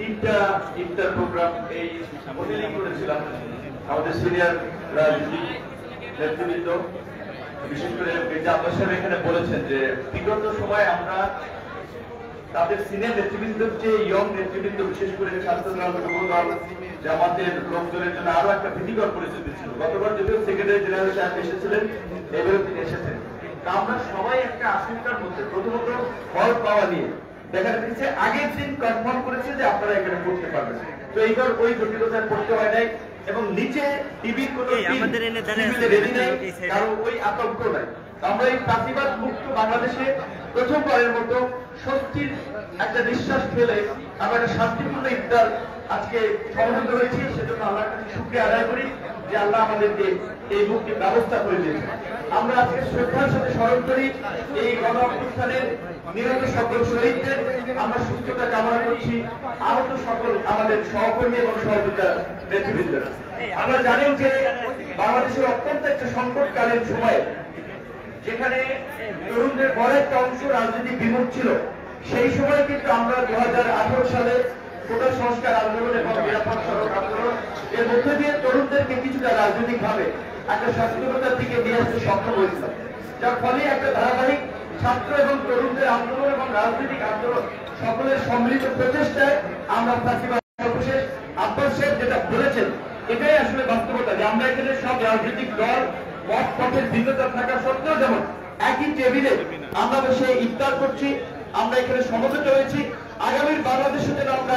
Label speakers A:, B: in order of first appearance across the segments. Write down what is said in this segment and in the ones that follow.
A: তিনটা ইফতার প্রোগ্রাম এই হোটেলেই করেছিলাম। আমাদের সিনিয়র রাজনীতি নেতৃবৃন্দ, বিশেষ করে আব্বাস সাহেব এখানে বলেছেন যে বিগত সময় আমরা তাদের সিনিয়র নেতৃবৃন্দের যে ইয়ং নেতৃবৃন্দ, বিশেষ করে ছাত্রদল, যুবদল, জামাতের লোকজনের জন্য আরো একটা ভীতিকর পরিস্থিতি ছিল। গতবার যদিও সেক্রেটারি জেনারেল সাহেব এসেছিলেন, এবারেও তিনি এসেছেন। আমরা সবাই একটা আশঙ্কার মধ্যে, প্রথমত ফল পাওয়া নিয়ে দেখা যাচ্ছে আগের দিন কনফার্ম করেছে যে আপনারা এখানে পড়তে পারবেন, তো এইবার ওই জটিলতায় পড়তে হয় নাই এবং নিচে টিভির কোনো রেডি নাই, কারো ওই আতঙ্ক নাই। আমরা এই প্রাতিবাদ মুক্ত বাংলাদেশে প্রথমবারের মতো স্বস্তির একটা নিঃশ্বাস ফেলে আমরা একটা শান্তিপূর্ণ ইফতার আজকে সমবেত হয়েছি। সেজন্য আল্লাহর কাছে শুকরিয়া আদায় করি যে আল্লাহ আমাদেরকে এই মুক্তির ব্যবস্থা করে দিয়েছে। আমরা আজকে শ্রদ্ধার সাথে স্মরণ করি এই গণ অভ্যুত্থানের নিহত সকল শহীদদের। আমরা সুস্থতা কামনা করছি আহত সকল আমাদের সহকর্মী এবং সহযোগিতা নেতৃবৃন্দরা। আমরা জানেন যে বাংলাদেশের অত্যন্ত একটা সংকটকালীন সময়ে, যেখানে তরুণদের বড় একটা অংশ রাজনৈতিক বিমুখ ছিল, সেই সময় কিন্তু আমরা 2018 সালে কোটা সংস্কার আন্দোলন এবং নিরাপদ সড়ক আন্দোলন এর মধ্যে দিয়ে তরুণদেরকে কিছুটা রাজনৈতিক ভাবে একটা সচেতনতার দিকে নিয়ে আসতে সক্ষম হয়েছিল, যার ফলে একটা ধারাবাহিক ছাত্র এবং তরুণদের আন্দোলন এবং রাজনৈতিক আন্দোলন সকলের সম্মিলিত প্রচেষ্টায় আমরা প্রাতিবাদ সর্বশেষ আব্বাস সাহেব যেটা বলেছেন এটাই আসলে বাস্তবতা, যে আমরা এখানে সব রাজনৈতিক দল মত পথের ভিন্নতা থাকা সত্ত্বেও যেমন একই টেবিলে আমরা বসে ইফতার করছি, আমরা এখানে সমবেত হয়েছি। আগামীর বাংলাদেশে যেন আমরা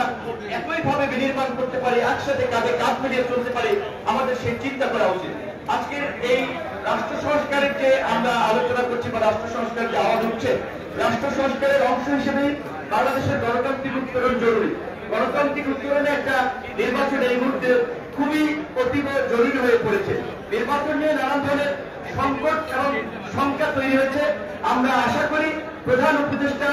A: একইভাবে বিনির্মাণ করতে পারি, একসাথে কাঁধে কাঁধ মিলিয়ে চলতে পারি, আমাদের সেই চিন্তা করা উচিত। আজকের এই রাষ্ট্র সংস্কারের যে আমরা আলোচনা করছি বা রাষ্ট্র সংস্কারের যে আওয়াজ উঠছে, রাষ্ট্র সংস্কারের অংশ হিসেবে বাংলাদেশের গণতান্ত্রিক উত্তরণ জরুরি। গণতান্ত্রিক উত্তরণে একটা নির্বাচন এই মুহূর্তে খুবই অতীব জরুরি হয়ে পড়েছে। নির্বাচন নিয়ে নানান ধরনের সংকট এবং শঙ্কা তৈরি হয়েছে। আমরা আশা করি প্রধান উপদেষ্টা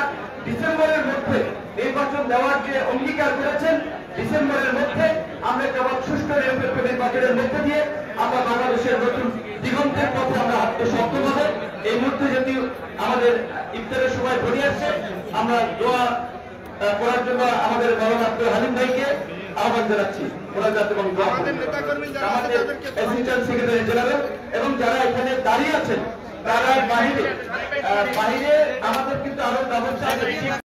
A: ডিসেম্বরের মধ্যে নির্বাচন দেওয়ার যে অঙ্গীকার করেছেন, ডিসেম্বরের মধ্যে আমরা কেবল সুষ্ঠু নিরপেক্ষ নির্বাচনের মধ্যে দিয়ে আমরা বাংলাদেশের নতুন দিগন্তের পথে আমরা হাঁটতে সক্ষম হবে। এই মুহূর্তে যদি আমাদের ইফতারের সময় ঘনিয়ে আসছে, আমরা দোয়া করার জন্য আমাদের গণমাত্র হালিম ভাইকে আহ্বান জানাচ্ছি। অ্যাসিস্ট্যান্ট সেক্রেটারি জেনারেল এবং যারা এখানে দাঁড়িয়ে আছেন তারা বাহিরে আমাদের কিন্তু আরো ব্যবস্থা